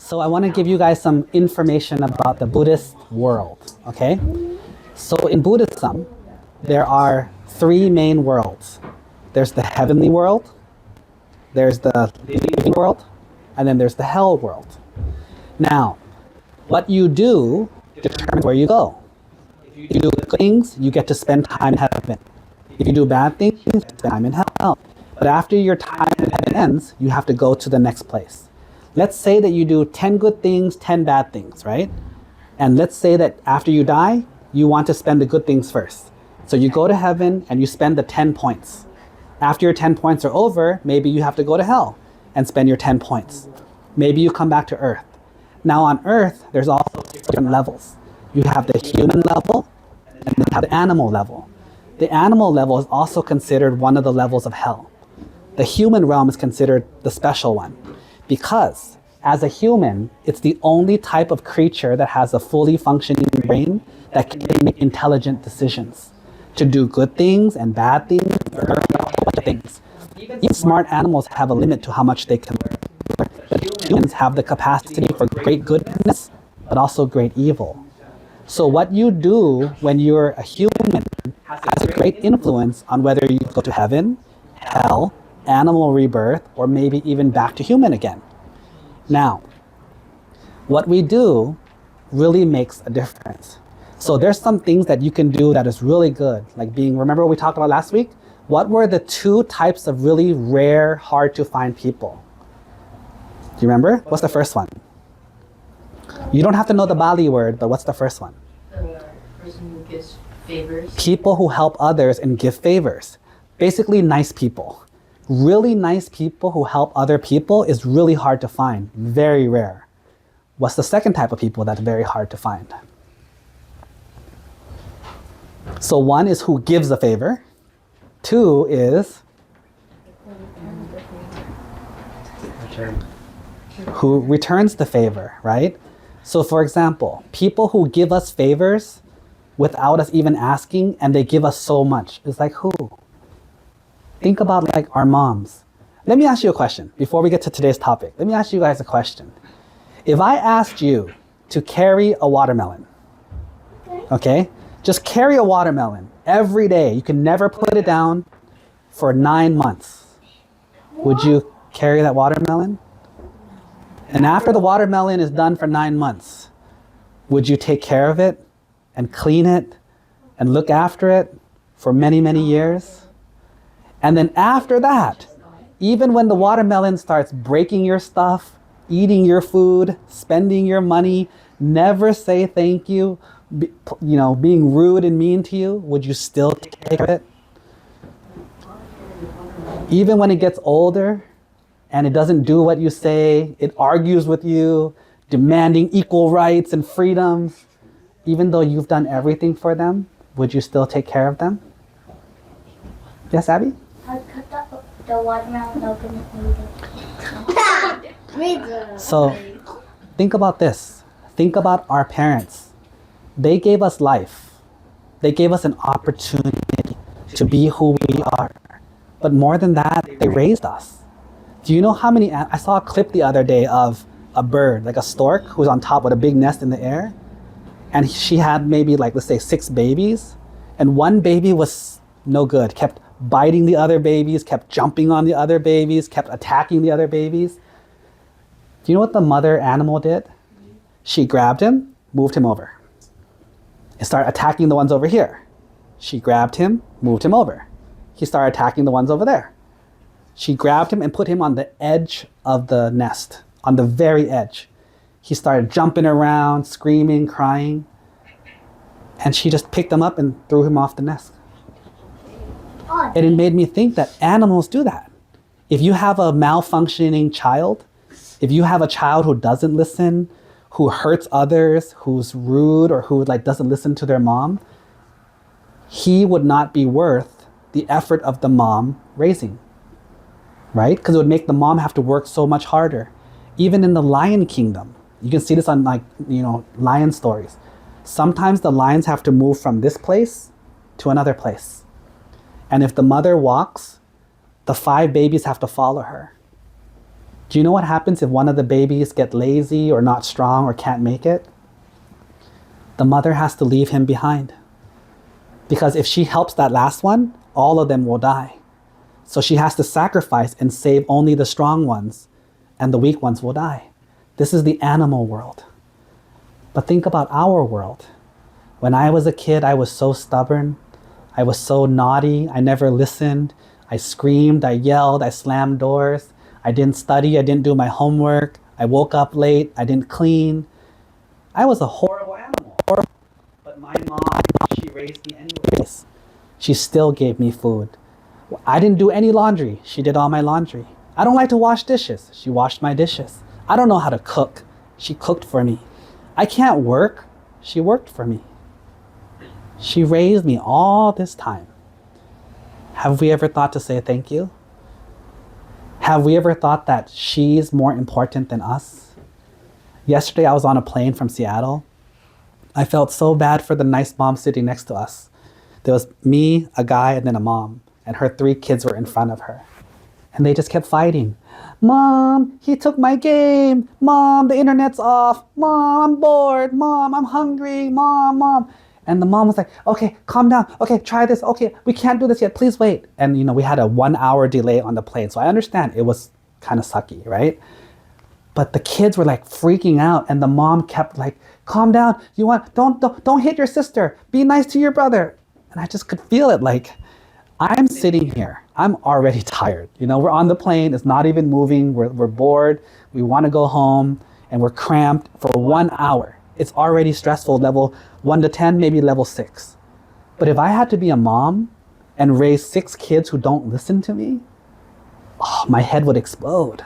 So I want to give you guys some information about the Buddhist world, okay? So in Buddhism, there are three main worlds. There's the heavenly world, there's the living world, and then there's the hell world. Now, what you do determines where you go. If you do good things, you get to spend time in heaven. If you do bad things, you spend time in hell. But after your time in heaven ends, you have to go to the next place. Let's say that you do 10 good things, 10 bad things, right? And let's say that after you die, you want to spend the good things first. So you go to heaven and you spend the 10 points. After your 10 points are over, maybe you have to go to hell and spend your 10 points. Maybe you come back to earth. Now on earth, there's also different levels. You have the human level and you have the animal level. The animal level is also considered one of the levels of hell. The human realm is considered the special one because as a human, it's the only type of creature that has a fully functioning brain that can make intelligent decisions to do good things and bad things, or a whole bunch of things. Even smart animals have a limit to how much they can learn. But humans have the capacity for great goodness, but also great evil. So what you do when you're a human has a great influence on whether you go to heaven, hell, animal rebirth, or maybe even back to human again. Now, what we do really makes a difference. So there's some things that you can do that is really good, like remember what we talked about last week? What were the two types of really rare, hard to find people? Do you remember? What's the first one? You don't have to know the Bali word, but what's the first one? The person who gives favors. People who help others and give favors. Basically nice people. Really nice people who help other people is really hard to find, very rare. What's the second type of people that's very hard to find? So one is who gives a favor. Two is who returns the favor, right? So for example, people who give us favors without us even asking and they give us so much, it's like who? Think about like our moms. Let me ask you a question before we get to today's topic. Let me ask you guys a question. If I asked you to carry a watermelon, okay? Just carry a watermelon every day. You can never put it down for 9 months. Would you carry that watermelon? And after the watermelon is done for 9 months, would you take care of it and clean it and look after it for many, many years? And then after that, even when the watermelon starts breaking your stuff, eating your food, spending your money, never say thank you, being rude and mean to you, would you still take care of it? Even when it gets older and it doesn't do what you say, it argues with you, demanding equal rights and freedoms, even though you've done everything for them, would you still take care of them? Yes, Abby? I'd cut the watermelon open and eat it. So think about this. Think about our parents. They gave us life. They gave us an opportunity to be who we are. But more than that, they raised us. Do you know how many, I saw a clip the other day of a bird, like a stork, who's on top with a big nest in the air. And she had maybe like, let's say 6 babies. And one baby was no good, kept biting the other babies, kept jumping on the other babies, kept attacking the other babies. Do you know what the mother animal did? She grabbed him, moved him over. And started attacking the ones over here. She grabbed him, moved him over. He started attacking the ones over there. She grabbed him and put him on the edge of the nest, on the very edge. He started jumping around, screaming, crying. And she just picked him up and threw him off the nest. And it made me think that animals do that. If you have a malfunctioning child, if you have a child who doesn't listen, who hurts others, who's rude, or who doesn't listen to their mom, he would not be worth the effort of the mom raising, right? Because it would make the mom have to work so much harder. Even in the lion kingdom, you can see this on lion stories. Sometimes the lions have to move from this place to another place. And if the mother walks, the 5 babies have to follow her. Do you know what happens if one of the babies get lazy or not strong or can't make it? The mother has to leave him behind. Because if she helps that last one, all of them will die. So she has to sacrifice and save only the strong ones, and the weak ones will die. This is the animal world. But think about our world. When I was a kid, I was so stubborn. I was so naughty. I never listened. I screamed, I yelled, I slammed doors. I didn't study, I didn't do my homework. I woke up late, I didn't clean. I was a horrible animal. But my mom, she raised me anyways. She still gave me food. I didn't do any laundry. She did all my laundry. I don't like to wash dishes. She washed my dishes. I don't know how to cook. She cooked for me. I can't work. She worked for me. She raised me all this time. Have we ever thought to say thank you? Have we ever thought that she's more important than us? Yesterday I was on a plane from Seattle. I felt so bad for the nice mom sitting next to us. There was me, a guy, and then a mom. And her 3 kids were in front of her. And they just kept fighting. Mom, he took my game. Mom, the internet's off. Mom, I'm bored. Mom, I'm hungry. Mom. And the mom was like, okay, calm down. Okay, try this. Okay, we can't do this yet. Please wait. And we had a 1-hour delay on the plane. So I understand it was kind of sucky, right? But the kids were like freaking out, and the mom kept like, calm down. Don't hit your sister. Be nice to your brother. And I just could feel it, like, I'm sitting here. I'm already tired. We're on the plane. It's not even moving. We're bored. We want to go home, and we're cramped for 1 hour. It's already stressful, level 1 to 10, maybe level 6. But if I had to be a mom and raise 6 kids who don't listen to me, my head would explode.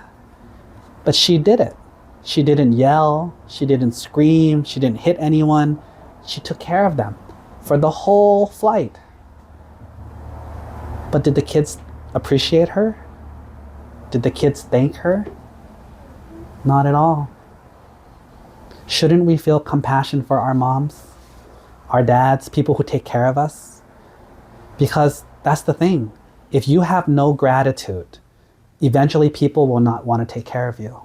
But she did it. She didn't yell. She didn't scream. She didn't hit anyone. She took care of them for the whole flight. But did the kids appreciate her? Did the kids thank her? Not at all. Shouldn't we feel compassion for our moms, our dads, people who take care of us? Because that's the thing. If you have no gratitude, eventually people will not want to take care of you.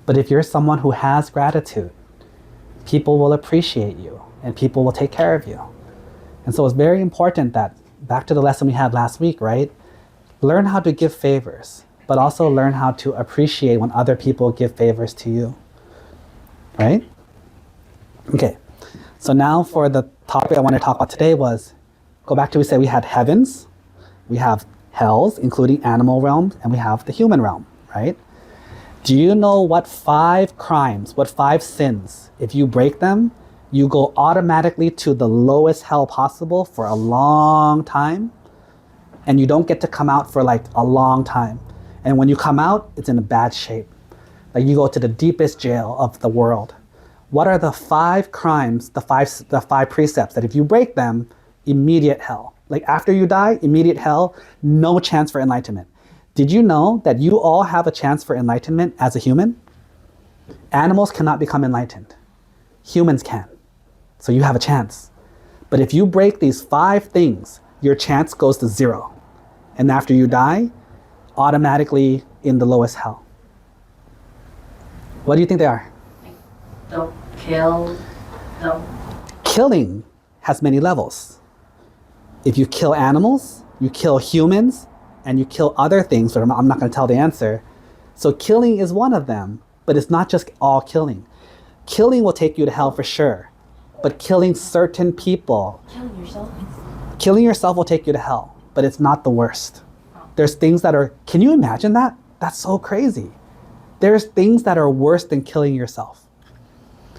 But if you're someone who has gratitude, people will appreciate you and people will take care of you. And so it's very important that, back to the lesson we had last week, right? Learn how to give favors, but also learn how to appreciate when other people give favors to you. Right? Okay, so now for the topic I want to talk about today was, go back to we said we had heavens, we have hells, including animal realms, and we have the human realm, right? Do you know what 5 crimes, what 5 sins, if you break them, you go automatically to the lowest hell possible for a long time, and you don't get to come out for like a long time. And when you come out, it's in a bad shape. Like you go to the deepest jail of the world. What are the 5 crimes, the five precepts that if you break them, immediate hell? Like after you die, immediate hell, no chance for enlightenment. Did you know that you all have a chance for enlightenment as a human? Animals cannot become enlightened. Humans can. So you have a chance. But if you break these 5 things, your chance goes to 0. And after you die, automatically in the lowest hell. What do you think they are? Don't kill. Don't. Killing has many levels. If you kill animals, you kill humans, and you kill other things, but I'm not going to tell the answer. So killing is one of them, but it's not just all killing. Killing will take you to hell for sure, but killing certain people, killing yourself will take you to hell, but it's not the worst. There's things that are, can you imagine that? That's so crazy. There's things that are worse than killing yourself.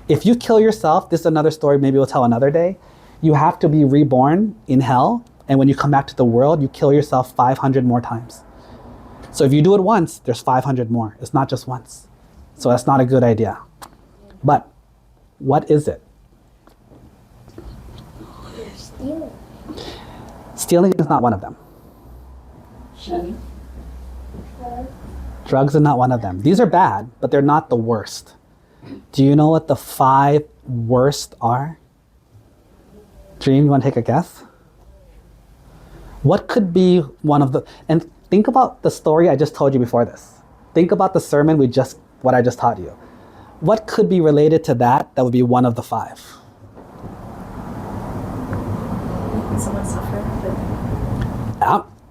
If you kill yourself, this is another story maybe we'll tell another day, you have to be reborn in hell, and when you come back to the world, you kill yourself 500 more times. So if you do it once, there's 500 more. It's not just once. So that's not a good idea. But what is it? Stealing. Stealing is not one of them. Cheating. Drugs are not one of them. These are bad, but they're not the worst. Do you know what the 5 worst are? Dream, you want to take a guess? What could be one of the, and think about the story I just told you before this. Think about the sermon what I just taught you. What could be related to that would be one of the 5? Making someone suffer.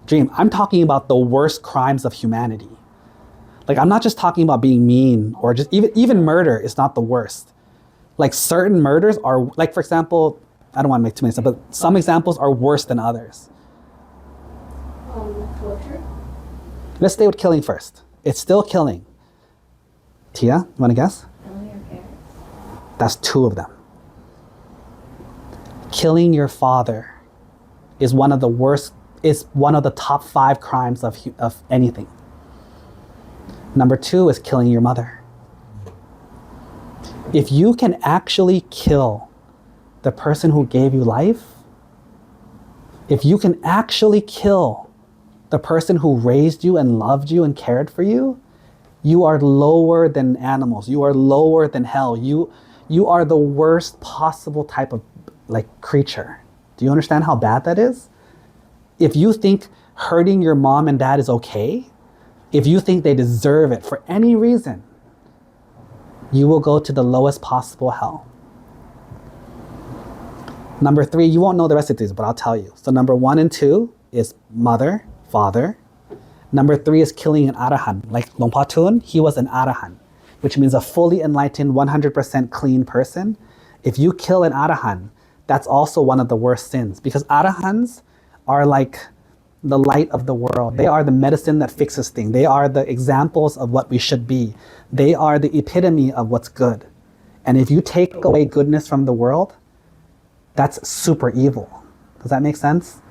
Dream, I'm talking about the worst crimes of humanity. Like, I'm not just talking about being mean or just even murder is not the worst. Like, certain murders are, like, for example, I don't want to make too many stuff, but some examples are worse than others. Torture. Let's stay with killing first. It's still killing. Tia, you want to guess? Killing your parents. That's 2 of them. Killing your father is one of the worst, is one of the top 5 crimes of anything. Number 2 is killing your mother. If you can actually kill the person who gave you life, if you can actually kill the person who raised you and loved you and cared for you, you are lower than animals. You are lower than hell. You are the worst possible type of creature. Do you understand how bad that is? If you think hurting your mom and dad is okay, if you think they deserve it for any reason, you will go to the lowest possible hell. Number 3, you won't know the rest of these, but I'll tell you. So number 1 and 2 is mother, father. Number 3 is killing an arahant. Like Luang Por Thoon, he was an arahant, which means a fully enlightened, 100% clean person. If you kill an arahant, that's also one of the worst sins, because arahants are like the light of the world. They are the medicine that fixes things. They are the examples of what we should be. They are the epitome of what's good. And if you take away goodness from the world, that's super evil. Does that make sense?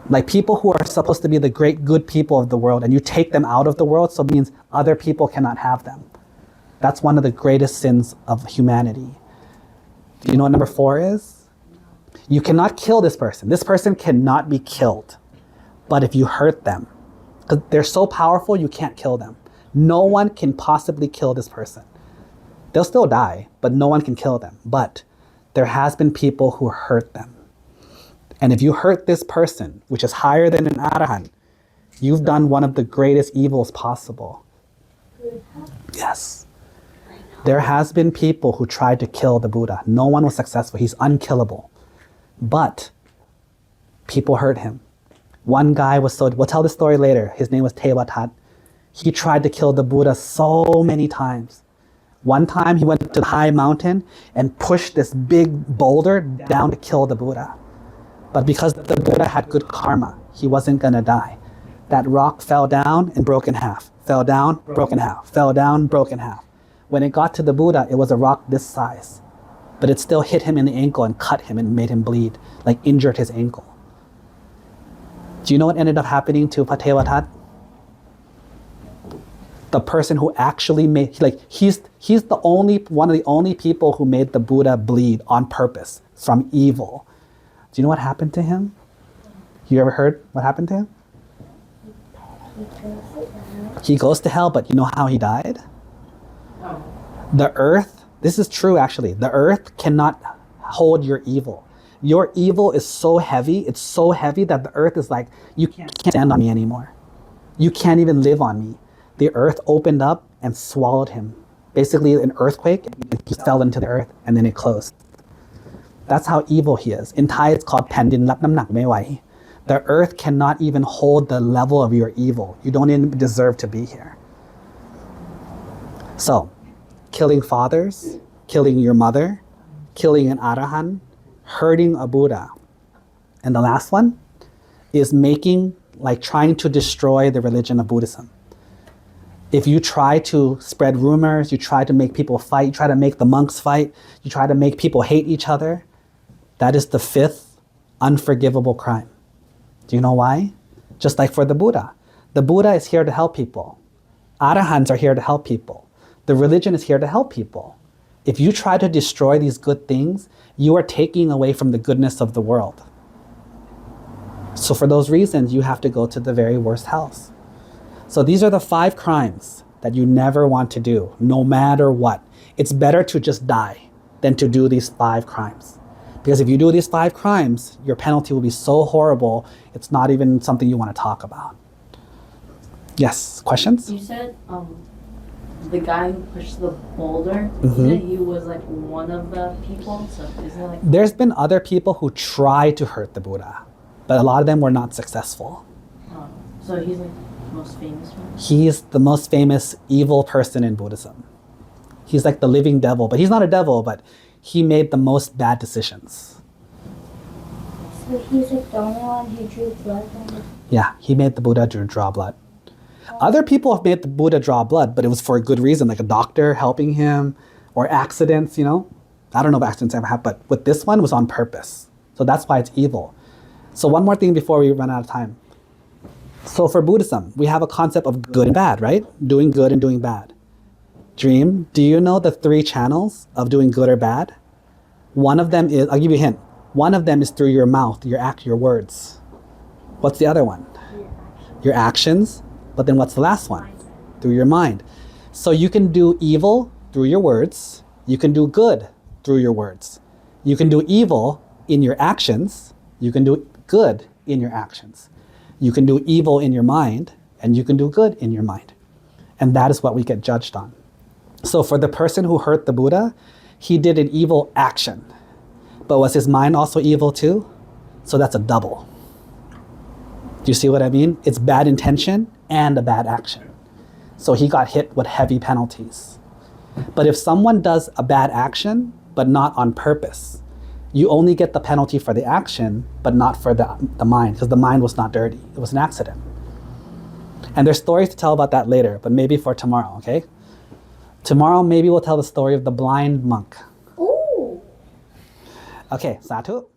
Like, people who are supposed to be the great good people of the world, and you take them out of the world, so it means other people cannot have them. That's one of the greatest sins of humanity. Do you know what number 4 is? You cannot kill this person. This person cannot be killed. But if you hurt them, because they're so powerful, you can't kill them. No one can possibly kill this person. They'll still die, but no one can kill them. But there has been people who hurt them. And if you hurt this person, which is higher than an arahant, you've done one of the greatest evils possible. Yes. There has been people who tried to kill the Buddha. No one was successful. He's unkillable. But people hurt him. One guy we'll tell the story later. His name was Tewatat. He tried to kill the Buddha so many times. One time he went to the high mountain and pushed this big boulder down to kill the Buddha. But because the Buddha had good karma, he wasn't gonna die. That rock fell down and broke in half. Fell down, broke in half. Fell down, broke in half. When it got to the Buddha, it was a rock this size. But it still hit him in the ankle and cut him and made him bleed, like injured his ankle. Do you know what ended up happening to Patewatat? The person who actually made, he's the only one of the only people who made the Buddha bleed on purpose from evil. Do you know what happened to him? You ever heard what happened to him? He goes to hell, but you know how he died? The earth, this is true actually, the earth cannot hold your evil. Your evil is so heavy, it's so heavy that the earth is like, you can't stand on me anymore. You can't even live on me. The earth opened up and swallowed him. Basically an earthquake, and he fell into the earth and then it closed. That's how evil he is. In Thai it's called Pandin Rap Nam Nak Mai Wai. The earth cannot even hold the level of your evil. You don't even deserve to be here. So, killing fathers, killing your mother, killing an arahant, hurting a Buddha. And the last one is trying to destroy the religion of Buddhism. If you try to spread rumors, you try to make people fight, you try to make the monks fight, you try to make people hate each other, that is the 5th unforgivable crime. Do you know why? Just like for the Buddha. The Buddha is here to help people. Arahants are here to help people. The religion is here to help people. If you try to destroy these good things, you are taking away from the goodness of the world. So for those reasons, you have to go to the very worst hells. So these are the 5 crimes that you never want to do, no matter what. It's better to just die than to do these 5 crimes. Because if you do these 5 crimes, your penalty will be so horrible, it's not even something you want to talk about. Yes, questions? You said the guy who pushed the boulder, Mhm. that he was like one of the people. So isn't it like There's been other people who try to hurt the Buddha, but a lot of them were not successful. so he's like the most famous one? He's the most famous evil person in Buddhism. He's like the living devil, but he's not a devil, but he made the most bad decisions. So he's like the only one who drew blood from the... Yeah, he made the Buddha draw blood. Other people have made the Buddha draw blood, but it was for a good reason, like a doctor helping him, or accidents, you know? I don't know if accidents ever happen, but with this one, it was on purpose. So that's why it's evil. So one more thing before we run out of time. So for Buddhism, we have a concept of good and bad, right? Doing good and doing bad. Dream, do you know the 3 channels of doing good or bad? One of them is, I'll give you a hint. One of them is through your mouth, your words. What's the other one? Your actions. But then what's the last one? Through your mind. So you can do evil through your words. You can do good through your words. You can do evil in your actions. You can do good in your actions. You can do evil in your mind, and you can do good in your mind. And that is what we get judged on. So for the person who hurt the Buddha, he did an evil action. But was his mind also evil too? So that's a double. Do you see what I mean? It's bad intention and a bad action. So he got hit with heavy penalties. But if someone does a bad action, but not on purpose, you only get the penalty for the action, but not for the mind, because the mind was not dirty. It was an accident. And there's stories to tell about that later, but maybe for tomorrow, okay? Tomorrow, maybe we'll tell the story of the blind monk. Ooh! Okay, Satu.